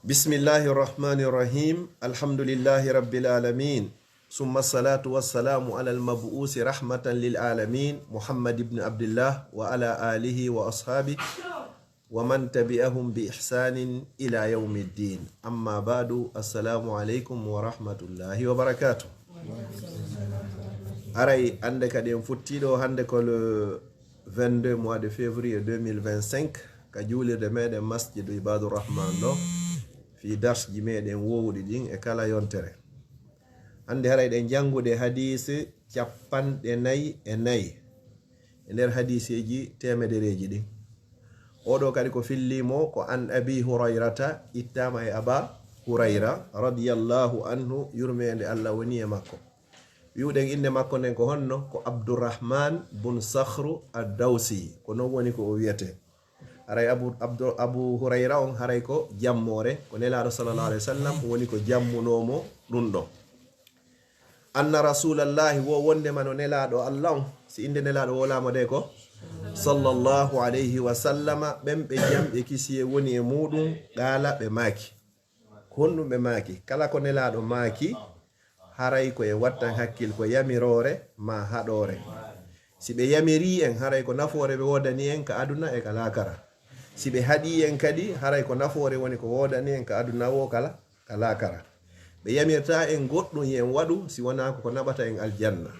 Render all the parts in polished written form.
Bismillahi rahmani rahim. Alhamdulillahi rabbil alamin. Summa salatu wassalamu ala al-mab'usi rahmatan lil alamin. Muhammad ibn Abdullah wa ala alihi wa ashabi wa man tabi'ahum bi ihsanin ila yawmiddin. Amma ba'du. Assalamu alaikum wa rahmatullahi wa barakatuh. Aray ande kaden futtido hande ko le 22 mois de février 2025 ka julirde meden Masjid Ibadur Rahman do fi darsji meɗen wowɗi ɗin e kala yontere. Hande haray ɗen jangude hadise 44 e nder hadiseji temedereji ɗin. Oɗo kadi ko fillimo ko an abi hurairata, ittama e aba hurayra radiyallahu anhu, yurmede Allah woni e makko. Wiwɗen inde makko nden ko honno ko Abdurrahman bun Sakhru ad-Dawsi, ko non woni ko o wiyete. Haray abu hurayra on haray ko jammore, ko nelaɗo sallallahu alaihi wasallam woni ko jammunomo ɗum ɗo. Anna rasulallahi wo wonde man o nelaɗo Allah on, si inde nelaɗo wolama de ko sallallahu alaihi wasallama, ɓen ɓe jamɓe kisiye woni e muɗum qala ɓe maaki. Honɗum ɓe maaki, kala ko nelaɗo maaki haray ko e wattan hakkil ko yamirore ma haɗore. Si ɓe yamiri en haray ko nafoore ɓe wodani en ka aduna e ka lakara. Si ɓe haɗi en kadi haray ko nafoore woni ko wodani en ka aduna wo kala ka lakara. Ɓe yamirta en goɗɗum yen waɗu si wona ko naɓata en aljanna.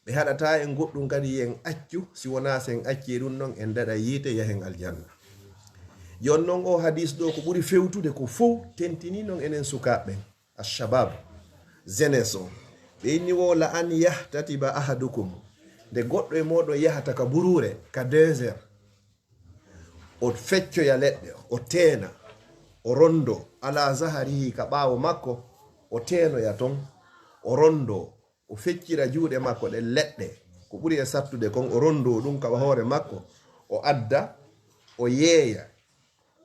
Ɓe haɗata en goɗɗum kadi yen accu si wona sen acci ɗum ɗon en daɗa yiite yahen aljanna. Jon non o hadis ɗo ko ɓuri fewtude ko fof tentini non enen sukaɓe ashabab jeunesse o. Ɓe inni wo la an yahtatiba ahadukum, nde goɗɗo e moɗon yahata ka burure ka 2 heures, o feccoya leɗɗe, o teena, o rondo ala zaharihi ka ɓawo makko, o teenoya ton, o rondo, o feccira juuɗe makko ɗen leɗɗe ko ɓuri e sattude kon, o rondo ɗum ka hoore makko, o adda, o yeeya,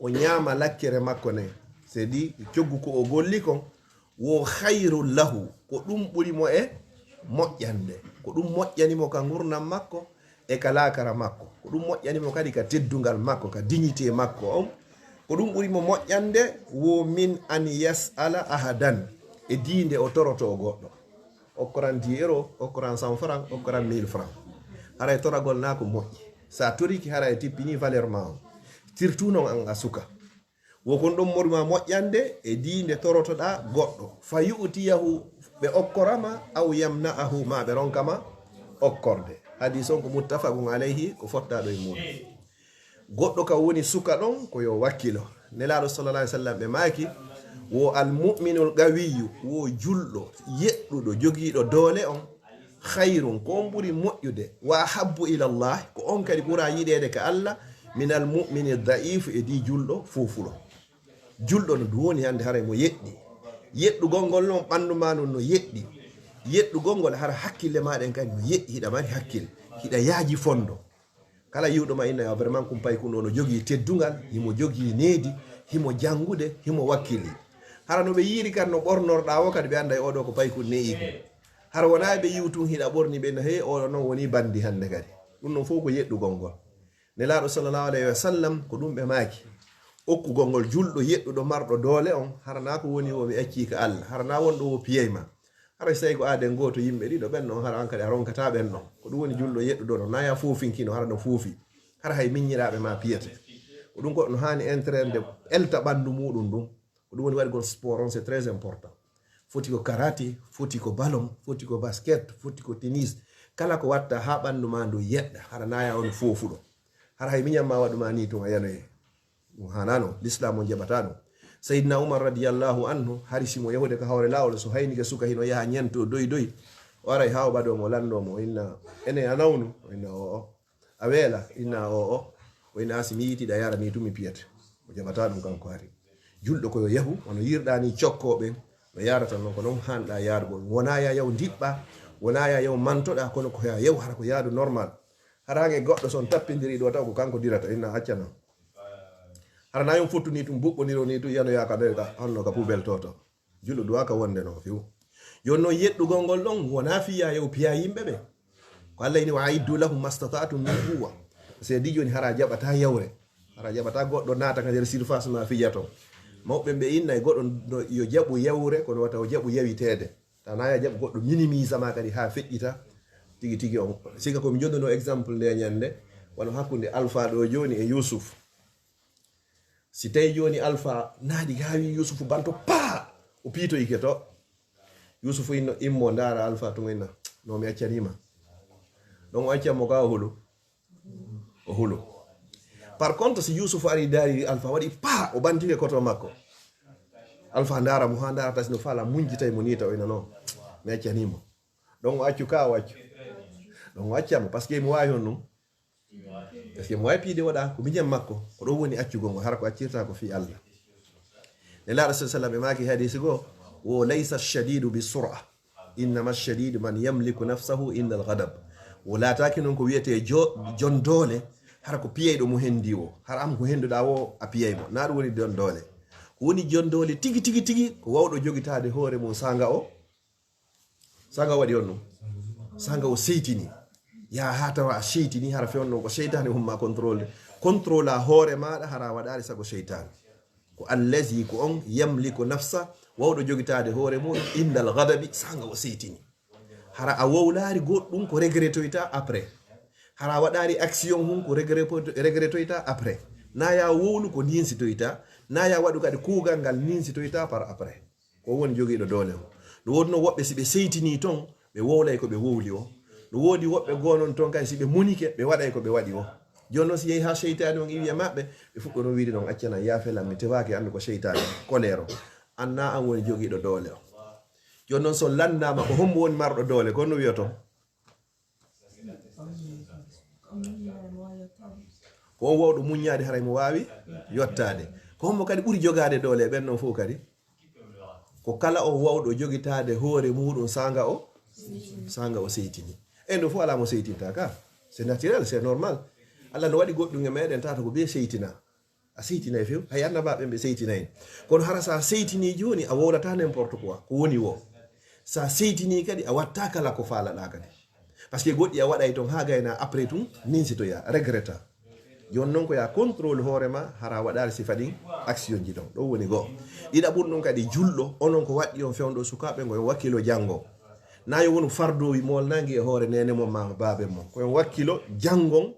o ñaama lakkere makko nden, sedi coggu ko o golli kon, wo hayrun lahu, ko ɗum ɓuri mo e moƴƴande, ko ɗum moƴƴanimo ka gurnam makko e ka lakara makko, ko ɗum moƴƴanimo kadi ka teddungal makko, ka dignité makko on, ko ɗum ɓurimo moƴƴande wo min an yas'ala ahadan, e diinde o toroto goɗɗo, okkoran 10 euros, okkoran 100 francs, okkoran 1000 francs. Haray toragol na ko moƴƴi, sa toriki haray tippini valeur ma on, surtout non an a suka. Wokon ɗum morima moƴƴande e diinde torotoɗa goɗɗo, fa yu'tiyahu, ɓe okkorama, aw yamna'ahu, ma ɓe ronkama okkorde. Hadis on ko muttafaqun alayhi, ko fottaɗo e muɗum. Goɗɗo ka woni suka ɗon ko yo wakkilo. Nelaɗo sallallahu alaihi wasallam ɓe maaki wo almu'minul qawiyyu, wo julɗo yeɗɗuɗo jogiiɗo doole on, hayrun, ko on ɓuri moƴƴude, wa habbu ila Allah, ko on kadi ɓura yiɗede ka Allah, min almu'mini da'if, e di julɗo fofuɗo. Julɗo no woni hande haray mo yeɗɗi, yeɗɗugol ngol noon ɓandu ma non no yeɗɗi, yeɗɗugol ngol hara hakkille maɗen kadi no yeɗɗi, hiɗa mari hakkille, hiɗa yaaji fondo. Kala yiwɗo ma inna vraiment kumpay kuno no jogii teddungal, himo jogii needi, himo jangude, himo wakkili. Hara no ɓe yiiri kadi no ɓornorɗa o kadi ɓe anda e oɗo ko paykun neyi ko. Hara wona ɓe yiwtun hiɗa ɓorni ɓe no he oɗo noon woni bandi hande kadi. Ɗum noon fof ko yeɗɗugol ngol. Nelaɗo sallallahu alayhi wa sallam ko ɗum ɓe maaki, okkugol ngol julɗo yeɗɗuɗo marɗo doole on, harana ko woni o mi acci ka Allah, harana wonɗo o piyeyma. Hara so tawi ko aden goto yimɓe ɗiɗo ɓen ɗon, hara an kadi a ronkata ɓen ɗon, ko ɗum woni julɗo yeɗɗuɗo ɗon, naya fofinkino, hara no foofi, hara hay miññiraɓe ma piyete. Ko ɗum goɗɗo no hani entrainde elta ɓandu muɗum ɗum, ko ɗum woni waɗgol sport on, c'est très important. Foti ko karate, foti ko ballon, foti ko basket, foti ko tennis, kala ko watta ha ɓandu ma ndu yeɗɗa, hara naya on fofuɗo. Hara hay miñam ma waɗuma ni tun a yanoye, ɗum hanano, l'islam o jaɓata ɗum. Sayyidina Umar radiyallahu anhu hari simo yahude ka hawre lawol, so hayni ke suka hino yaha ñento doy o aray ha o ɓaɗomo landomo, o inna ene a nawnu, o inna o a weela, inna o inna asi mi yitiɗa yara ni tumi piyete, o jaɓata ɗum kanko hari. Julɗo koyo yahu ono yirɗani cokkoɓe no yarata noon, ko noon hanɗa yargol, wona ya yaw diɓɓa, wona ya yaw mantoɗa, kono ko ya yaw hara ko yaadu normal. Harange goɗɗo son tappidiri ɗo taw ko kanko dirata, inna accana. Hara na yon fottu ni tum buɓɓoniro ni tum yano yaka ɗoyka honno ka poubelle toto. Julɗo duwa ka wonde no fiw. Yonno yeɗɗugol ngol ɗon wona fiya yaw piya yimɓe ɓe. Ko Allah ini wa aiddu lahum mastata'tum min quwwa. Se di joni hara jaɓata yawre, hara jaɓata goɗɗo naata ka nder surface ma fijato. mawɓe ɓe inna e goɗɗo yo jaɓu yawre kono wata o jaɓu yawitede tanaya jaɓu goɗɗo minimise ma kadi ha feƴƴita tigi tigi on siga komi jonduno exemple nde ñande wano hakkude Alpha ɗo joni e Yusuf si tawi joni Alpha naaɗi gawi Yusuf banto pa o piitoyke to Yusuf inno immo ndara Alpha to inna no mi accanima donc o accanmo ka o hulu par contre si Yusuf ari dari Alpha waɗi pa o ɓantike koto makko Alpha ndara mo ha ndara tasino fala munjitay mo nita o ina non mi accanimo donc o accu ka o accu donc o accamo par ce que mi wawi on ɗum parce que mo wawi piide waɗa ko miñam makko ko ɗo woni accugol ngo hara ko accirta ko fi Allah nelaɗo sa sallam e maki hadisi goo wo laysa shadidu bi sura innama shadidu man yamliku nafsahu inda al ghadab wo laataki noon ko wiyete jon doole hara ko piyayɗo mo hendi o hara am ko henduɗa o a piyaymo na ɗum woni jon doole ko woni jon doole tigi tigi tigi ko wawɗo jogitade hoore mum sanga o waɗi on ɗum sanga o seytini ya ha tawa a seytini hara fewno ko seytane humma contrôle a hoore maɗa hara waɗari sago seytane ko allazi ko on yamliku nafsa wawɗo jogitade hoore muɗum indal ghadabi sanga o seytini hara a wowlari goɗɗum ko regretoyta après hara waɗari action hum ko regretoyta après naya wowlu ko ninsitoyta naya waɗu kadi kuugal ngal ninsitoyta par après ko woni jogiiɗo doole o no wodno woɓɓe si ɓe seytini ton ɓe wowlay ko ɓe wowli o no woodi woɓɓe gonon ton kadi si ɓe munike ɓe waɗay ko ɓe waɗi o joni noon si yehi ha seytani on iwi e maɓɓe ɓe fuɗɗono wiide noon accana yaafelam mi tewaki anmi ko seytani colére o anna an woni jogiiɗo doole o joni noon so landama ko hombo woni marɗo doole kono wiyoto ko on wawɗo muññade haray mo wawi yottade ko hombo kadi ɓuuri jogade doole ɓen noon fof kadi ko kala o wawɗo jogitade hoore muɗum sanga o seytini e ɗo fof ala mo seytinta ka c'est naturel c'est normal Allah no waɗi goɗɗum e meɗen tata ko be seytina a seytinay few hay annabaɓe ɓe seytinayi kono hara sa seytini joni a wowlata n'importe quoi ko woni wo sa seytini kadi a watta kala ko falaɗa kadi par ce que goɗɗi a waɗay ton ha gayna après tum ninsitoya regretta joni noon ko ya contrôle hoorema hara waɗari sifa ɗin action ji ɗon ɗo woni goo ɗiɗa ɓuri ɗum kadi julɗo onon ko waɗɗi on fewɗo sukaɓe ngo wakkilo janggo na yo wonu fardowi molnangi e hoore nene mom ma babe mom koyon wakkilo jangon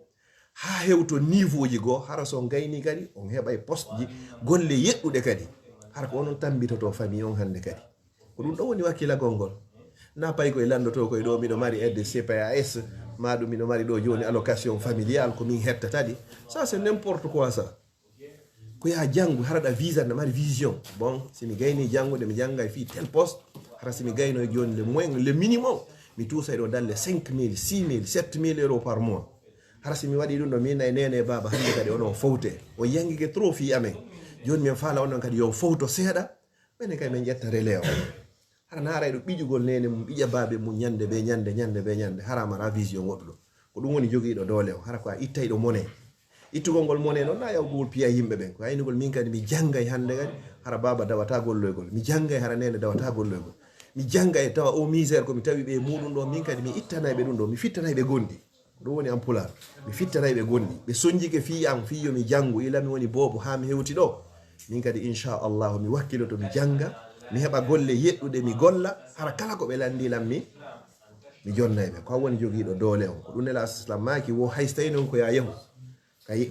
ha hewto niveau ji goo hara so gayni kadi on heɓay poste ji golle yeɗɗuɗe kadi hara ko onon tambitoto famille on hande kadi ko ɗum ɗo woni wakkilagol ngol na pay koye landoto koye ɗo miɗo mari aide CPAS maɗum miɗo mari ɗo joni allocation familial ko min hettatadi ça c'est n'importe quoi ça ko ya janggu haraɗa visa nde mari vision bon simi gayni janggude mi jangga fi tel poste hara simi gayno joni le minimum mi tuusay ɗo dalle 5 000 6 000 7 000 euros par mois hara simi waɗi ɗum ɗo min e nene baba hande kadi onon fawte o yanguike trop fi amen joni min faala onon kadi yo fawto seeɗa minen kadi min ƴetta relais o hara naaray ɗo ɓiƴugol nene mum ɓiƴa babe mum ñande be ñande hara mara vision goɗɗo ko ɗum woni jogiiɗo doole o hara ko a ittay ɗo mone ittugol ngol mone noon na yawgol piya yimɓe ɓen ko aynugol min kadi mi janggay hande kadi hara baba dawata golloygol mi janggay hara nene dawata golloygol mi janggay tawa o misére komi tawi ɓe muɗum ɗo min kadi mi ittanayɓe ɗum ɗo mi fittanayɓe gondi ɗum woni ampular mi fittanayɓe gondi ɓe soñjike fi am fi yomi janggu ila mi woni bobo ha mi hewti ɗo min kadi inchallahu mi wakkiloto mi jangga mi heɓa golle yeɗɗuɗe mi golla hara kala ko ɓe landilam mi jonnayɓe ko woni jogiiɗo doole on ko ɗum nela islam maki wo hay so tawi noon ko ya yahu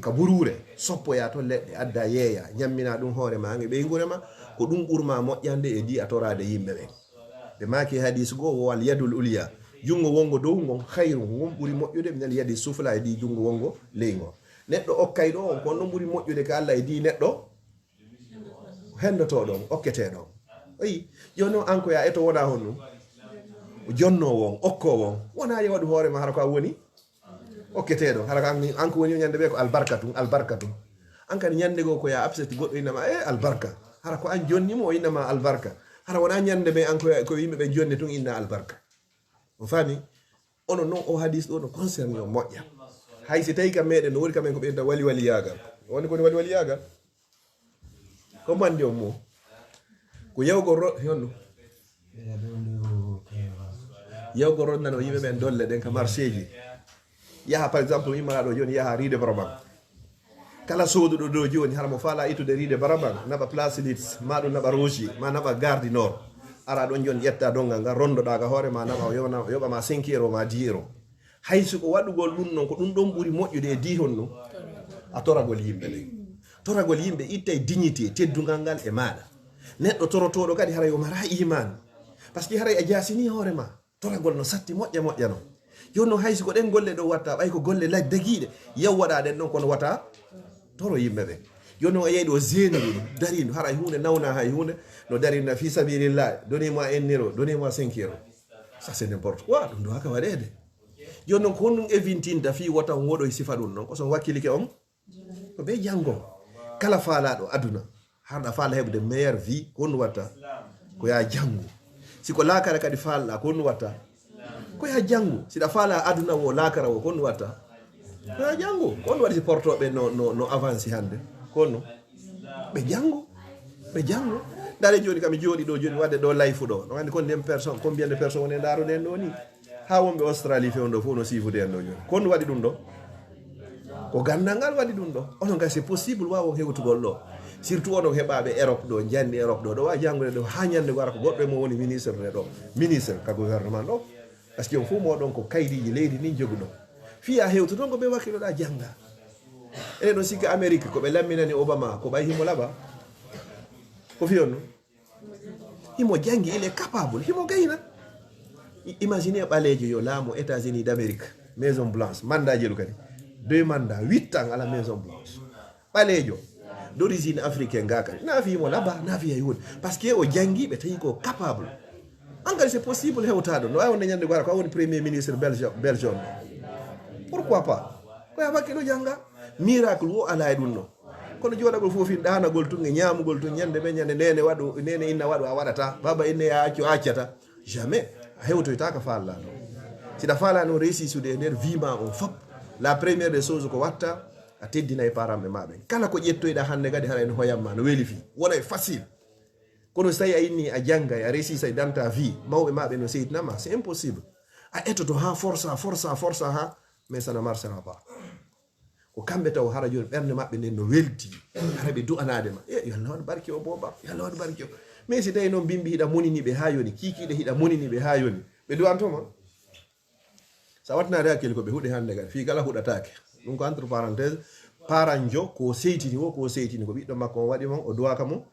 ka burure soppoya to leɗɗe adda yeeya ñammina ɗum hoore ma e ɓeygurema ko ɗum ɓurma moƴƴande e di a torade yimɓe ɓen ɓe maki hadis goo wo al yadul uliya jungo wongo dow ngon hayru ngon ɓuuri moƴƴude ɓe nani yadi sufla e di jungo wongo ley ngo neɗɗo okkay ɗo on kon ɗon ɓuuri moƴƴude ka Allah e di neɗɗo hendotoɗon okketeɗon ayi joni noon an ko ya eto wona hon ɗum jonnowo on okkowo on wona yewaɗu hoorema hara ko a woni okketeɗo hara an ko woni ñande ɓe ko albarka tum an kadi ñande goo ko ya abseti goɗɗo innama albarka hara ko an jonnimo o innama albarka hara wona ñande ɓe an ko yimɓeɓe jonni tun inna albarka o fami onon noon o hadis ɗo no concerne o moƴƴa hay si tawi kam meɗen no woni kamen ko ɓeyta wali yagal woni koni wali yagal ko mandi on mo ko yawgol honno yawgol ronnano yimɓe ɓen dolle ɗen ka marché ji yaha par exemple immanaɗo joni yaha riide vraiment kala soduɗo ɗo joni hara mo faala ittude riide baraban naɓa place lits ma ɗum naɓa rogi ma naɓa gardi nord ara ɗon joni ƴetta dongal ngal rondoɗa ga hoore ma naɓa yoɓama 5 euro ma 10 euro hayso ko waɗugol ɗum noon ko ɗum ɗon ɓuuri moƴƴude e dihon ɗum a toragol yimɓe ɓe toragol yimɓe ittay dignité teddugal ngal e maɗa neɗɗo torotoɗo kadi haray o mara iman par ce que haray a jasini hoorema toragol no satti moƴƴa moƴƴa no joni noon hayso ko ɗen golle ɗo watta ɓay ko golle daguiɗe yaw waɗa ɗen ɗon kono wata toro yimɓe ɓe joni noon a yeyi ɗo zeniɗo ɗum darino haray hunde nawna hay hunde no darina fi sabilillah donnez-moi 1 euro donnez-moi 5 euro ça c'est n'importe quoi ɗum ɗo haka waɗede joni noon ko honɗum evintinta fi wota woɗo e sifa ɗum noon ko son wakkilike on ko ɓe janggo kala faalaɗo aduna harɗa faala heɓde meilleure vie ko honɗum watta ko ya janggo siko lakara kadi falɗa ko honɗum watta ko ya janggo siɗa faala aduna o lakara o ko honɗum watta ko ya janggo ko honɗum waɗi si portoɓe no avance hande ko honɗum ɓe janggo dare joni kam jooɗi ɗo joni wadde ɗo layfu ɗo no andi combien de personnes woni daroɗen ɗo ni ha wonɓe Australie fewn ɗo fof no sifude en ɗo joni ko honɗum waɗi ɗum ɗo ko gandal ngal waɗi ɗum ɗo onon gay c'est possible wawo hewtugol ɗo surtout onon heɓaɓe Europe ɗo jandi Europe ɗo wawi jangude ɗo ha ñande wara ko goɗɗo mo woni ministre ɗe ɗo ministre ka gouvernement ɗo par ce que on fof moɗon ko kaydiji leydi ni joguɗo fiya hewtu toon ko ɓe wakkiloɗa jangga enen ɗon sikka Amérique koɓe lamminani Obama ko ɓay himo laɓa ko fiyonno himo jangi il est capable himo gayna imaginez ɓalejo yo laamu États-Unis d'Amérique Maison Blanche mandat jelu kadi 2 mandats 8 ans à la Maison Blanche ɓalejo d'origine africaine ga kadi na fiyimo laɓa na fiya hunde par ce que o jangi ɓe tawi ko capable engrais c'est possible hewtaɗo no wawi wonde ñande gara ko woni premier ministre Belgium pourquoi pas koye wakkilo jangga miracle wo ala e ɗum ɗo kono joɗagol fof ɗanagol tun e ñamugol tun ñande ɓe ñande nene inna waɗu a waɗata baba inne ya accu accata jamais a hewtoyta ka falla ɗo siɗa fala no réussi sude e nder vima on fop la première des choses ko watta a teddina e paramɓe maɓe kala ko ƴettoyɗa hande kadi hara en hoyamma no weeli fi wona e facile kono so tawi a inni a jangga a réussi sa dans ta vie mawɓe maɓe no seytinama c'est impossible a ettoto ha força ha mais ça ne marchera pas ko kamɓe taw hara joni ɓernde maɓɓe nden no welti hara ɓe du'anadema yo Allah waɗ barke o boba yo Allah waɗ barke o mais si tawi noon bimbi hiɗa moniniɓe ha yoni kikiɗe hiɗa moniniɓe ha yoni ɓe duwantoma sa wattanade hakkille ko ɓe huuɗi hande kadi fi kala huɗatake ɗum ko entre parenthèse parent jo ko seytini ko ɓiɗɗo makko on waɗi mon o duwaka mo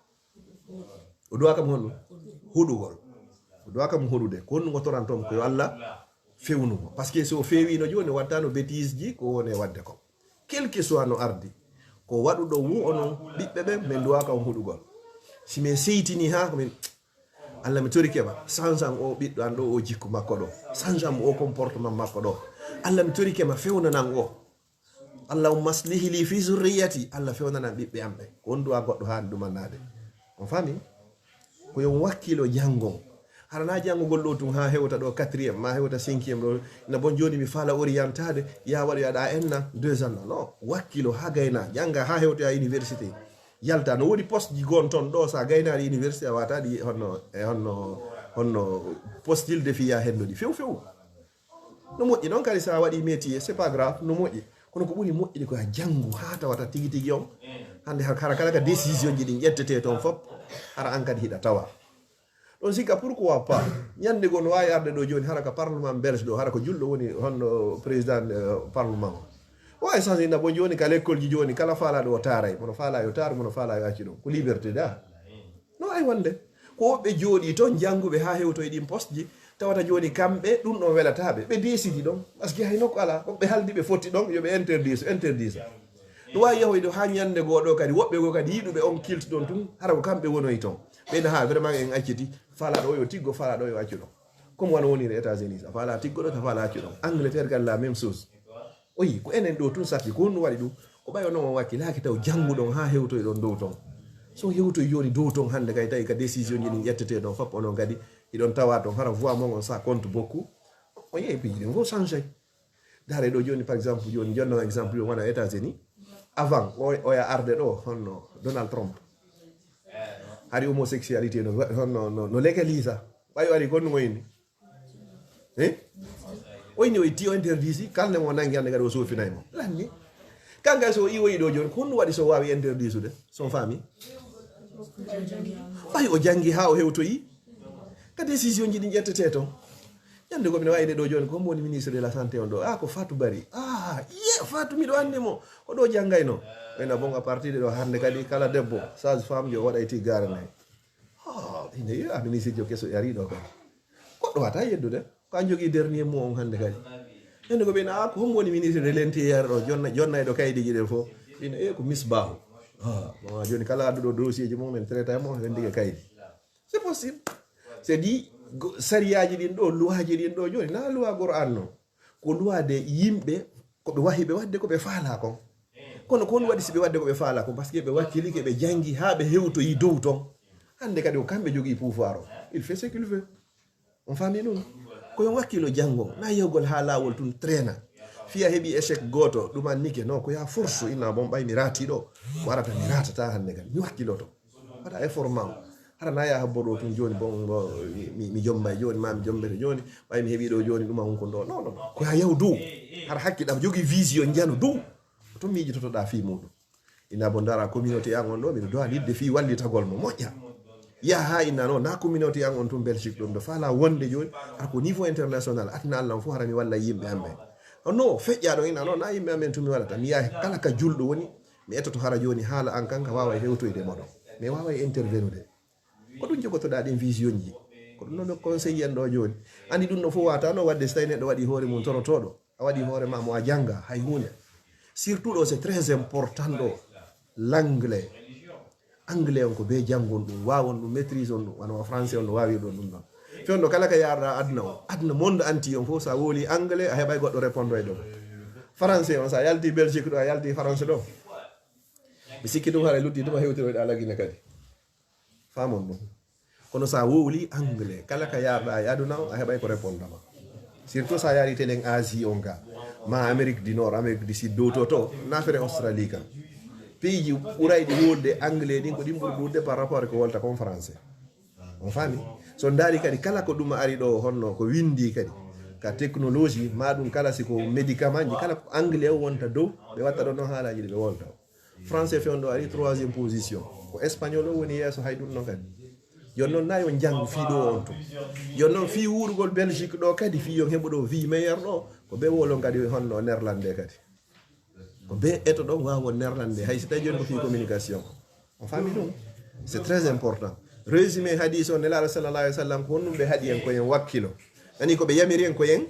honɗum huɗugol o duwaka mo huɗude ko honɗum o torantom ko yo Allah fewnugo par ce que so fewino joni wattano bêtise ji ko woni e wadde ko quel que soit no ardi ko waɗuɗo wu onon ɓiɓɓe ɓe min duwaka on huɗugol si min seytini ha komin Allah mi torikema changeam o ɓiɗɗo an ɗo o jikku makko ɗo changeam o comportement makko ɗo Allah mi torikema fewnanan o Allah maslihi li fi zurriyati Allah fewnanan ɓiɓɓe am ɓe ko on duwa goɗɗo hani ɗumannade on fami ko yon wakkilo jangon harana jangugol ɗo tun ha hewta ɗo 4e ma hewta 5e ɗo na bon joni mi faala orientade ya waɗo yaɗa enna 2 ans non wakkilo ha gayna janga ha hewta ya université yalta no woni poste ji gon ton ɗo sa gaynaɗi université a wata ɗi honno postile de fiya henno ɗi few no moƴƴi noon kadi sa waɗi métier c'est pas grave no moƴƴi kono ko ɓuuri moƴƴiɗi ko a janggu ha tawata tigui on hande hara kala ka décision ji ɗin ƴettete toon fop hara an kadi hiɗa tawa ɗon sikka pourquoi pas ñande go no wawi arde ɗo joni hara ka parlement belge ɗo hara ko julɗo woni honno président parlement o wawi changé na bo joni ka l'école ji joni kala faalaɗo o taaray mono faala yo taar mono faala yo acci ɗum ko liberté da no wawi wonde ko woɓɓe jooɗi toon jangguɓe ha hewtoye ɗin poste ji tawata joni kamɓe ɗum ɗon welataɓe ɓe décidi ɗon par ce que hay nokku ala koɓe haldi ɓe fotti ɗon yoɓe interdise no wawi yahoyde ha ñande goɗo kadi woɓɓe go kadi yiɗuɓe on kilte ɗon tun hara ko kamɓe wonoy toon ɓeyna ha vraiment en acciti faalaɗo o yo tiggo faalaɗo o yo accu ɗon comme wano wonire États-Unis a faala tiggo ɗo ta faala accu ɗon Angleterre gal la même chose o yi ko enen ɗo tun satti ko honɗum waɗi ɗum ko ɓayo noon o wakkilaki taw jangguɗon ha hewtoy ɗon dow ton so hewtoy joni dow ton hande kay tawi ka décision ji ɗin ƴettete ɗon fop onon kadi iɗon tawa ton hara voix mon on ça compte beaucoup o yeeyi piiji ɗin fof changé dare ɗo joni par exemple joni jonno exemple yo wona États-Unis avant oya arde ɗo honno Donald Trump hari homosexualité no légalisa ɓayo ari gonno oyni oyni o itti o interdisi kalne mo nangi hande kadi o sofinaymo lanni kanga so iwo ido jon ko wadi so wawi interdisude son famille ay o jangi ha o hewtoyi ka décision ji di jettete to yande ko mi wayde do joni ko moni ministre de la santé on do ko Fatou Bari Fatou mi do ande mo o do jangayno ena bon à partir de do hande kadi kala debbo sage femme jo wada iti garane ine ministre jo keso yari do ko do wata yeddude ko an jogi dernier mot on hande kadi yande ko bena ko moni ministre de l'intérieur do jonna do kaydi jidel fo ine ko misbah bon joni kala do dossier ji mo men traité mo hendige kaydi c'est possible c'est dit sariyaji din do luwaji din do joni na luwa Qur'an no ko luwa de yimbe ko be wahi be wadde ko be faala ko kono kon wadi sibe wadde ko be faala ko parce que be wakkili ke be jangi ha be hewto yi dow ton hande kadi o kambe jogi pouvoir il fait ce qu'il veut on famille non ko yon wakkilo jango na yogol ha lawol tun traina fiya hebi échec goto duma nike no ko ya force ina bon bay mi rati do warata mi ratata hande kadi mi wakkilo to wada effort mam hara na ya habbodo tun joni bon mi jomba joni ma mi jombete joni bay mi hebi do joni duma hunko do non ko ya yawdu hara hakki dam jogi vision janu du to miiji to da fi mudu ina bon dara communauté yang on do mi do lidde fi wallitagol mo moƴƴa ya ha ina no na communauté yang on tum Belgique dum do fala wonde joni har ko niveau international atna Allah fu harami walla yimbe ambe no fejja do ina no na yimbe amen tumi wala tam ya kala ka juldo woni mi etoto hara joni hala an kanka wawa hewtoyde modo mi wawa intervenir ko dum jogotoda den vision ji ko dum no conseil en do joni andi dum no fu wata no wadde stay neddo wadi hoore mun torotodo a wadi hoore ma mo a janga hay hunde surtout do c'est très important do l'anglais anglais on ko be jangon dum wawon dum maîtrise on dum wana français on wawi do dum non fondo kala ka yarda adna monde anti on fo sa woli anglais a hebay goddo répondre do français on sa yalti Belgique do a yalti France do bi sikki dum hare luddi dum hewtiro da lagina kadi famon dum kono sa woli anglais kala ka yarda yaduna a hebay ko répondre ma surtout sa yari telen Asie on ga ma Amérique du Nord Amérique du Sud do to na fere Australie kan pays ji uraydi wolde anglais din ko dimbur bude par rapport ko wolta comme français on fami so ndari kadi kala ko dum ari do honno ko windi kadi ka technologie madum kala siko médicament ji kala anglais wonta do be watta do no halaji be wolta français fe on do ari 3e position ko espagnol woni yeso haydum non kadi yon na yon jang fi do on to yon non fi wurgol Belgique do kadi fi yon hebo do vie meilleur do ko be wolon kadi honno néerlandais kadi ko be eto do wawo néerlandais hay sita joni ko fi communication on fami dum c'est très important résumé hadith on la sallallahu alayhi wasallam ko num be hadi en ko en wakkilo ani ko be yamiri en ko en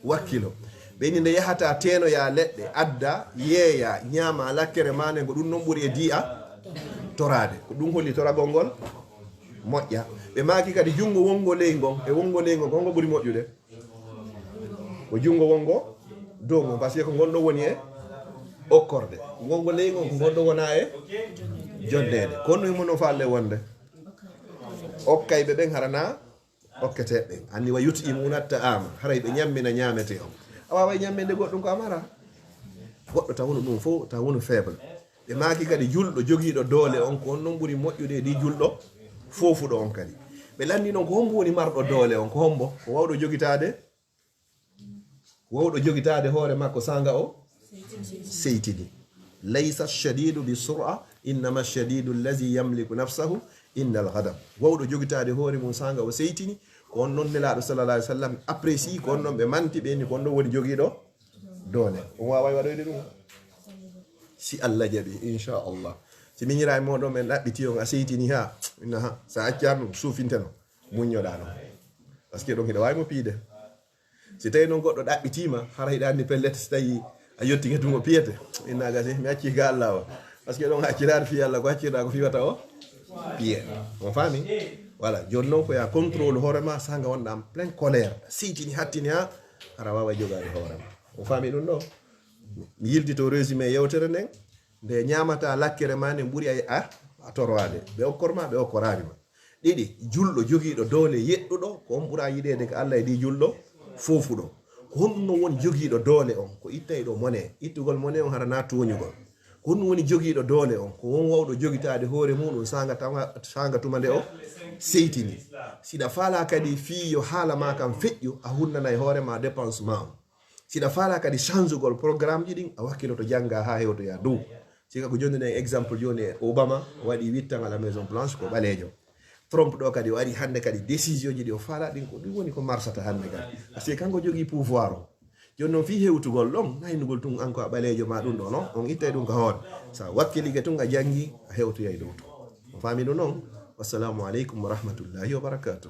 wakkilo be ni nde yahata teno ya ledde adda yeya nyama lakkere mane go dum non buri e di'a torade ko dum holli toragol ngol moƴƴa be maki kadi jungo wongo leygon e wongo leygon gongo buri moƴƴude ko jungo wongo dongo parce que ko gondo woni e okkorde wongo leygon ko gondo wona e joddede kono e mono falle wonde okkay be ben harana okkete be andi wa yuti imunatta am haray be nyammina nyamete on awa nyammende goddum ko amara goddo tawuno dum fo tawuno faible be maki kadi juldo jogido dole on ko non buri moƴƴude di juldo fofudo on kadi be landi non ko hombo woni mardo dole on ko hombo ko wawdo jogitade hoore makko sanga o seytidi laysa ash-shadidu bi-sur'a innama ash-shadidu allazi yamliku nafsahu innal ghadab wawdo jogitade hoore mun sanga o seytini ko non nelaado sallallahu alaihi wasallam apprécie ko non be manti be ni ko non woni jogido dole o wawa wadoyde dum si Allah jabi insha Allah si miñira e moɗon men ɗaɓɓiti on a seytini ha inna ha sa accarno suufinteno muññoɗa non parce que ɗon hiɗa wawi mo piide si tawi noon goɗɗo ɗaɓɓitima hara hiɗa andi pellete so tawi a yetti ngetugo piyete inna gasi mi acci ga Allah o parce que ɗon accirade fi Allah ko accirɗa ko fiwata o piye on faami voilà joni noon ko ya contrôle hoorema sanga wonɗa en plein colère seytini hattini ha hara wawa jogade hoorema on faami ɗum ɗo mi yildito résumé yewtere nden nde ñamata lakkere ma ne ɓuri a torwade ɓe okkorma ɓe okkorarima ɗiɗi julɗo jogiiɗo doole yeɗɗuɗo ko on ɓura yiɗede ko Allah e ɗi julɗo fofuɗo ko honɗum non woni jogiiɗo doole on ko ittayɗo mone ittugol mone on hara na toñugol ko honɗum woni jogiiɗo doole on ko won wawɗo jogitade hoore muɗum sanga tuma nde o seytini siɗa faala kadi fiyo haala ma kam feƴƴu a hunnana e hoorema dépense ma on sina fala kadi changegol programme ji ɗin a wakkiloto janga ha hewto ya dow sika ko joni nen exemple joni Obama waɗi 8 ans à la Maison Blanche ko ɓalejo Trump ɗo kadi wari hande kadi décision ji ɗi o faala ɗin ko ɗum woni ko marsata hande kadi par ce que kanko jogui pouvoir o joni noon fi hewtugol ɗon naynugol tun an ko a ɓalejo ma ɗum ɗo non on ittay ɗum ko hoore sa wakkilige tun a janggi a hewtoyay dow to o faami ɗum noon wassalamu aleykum wa rahmatullahi wa barakatuh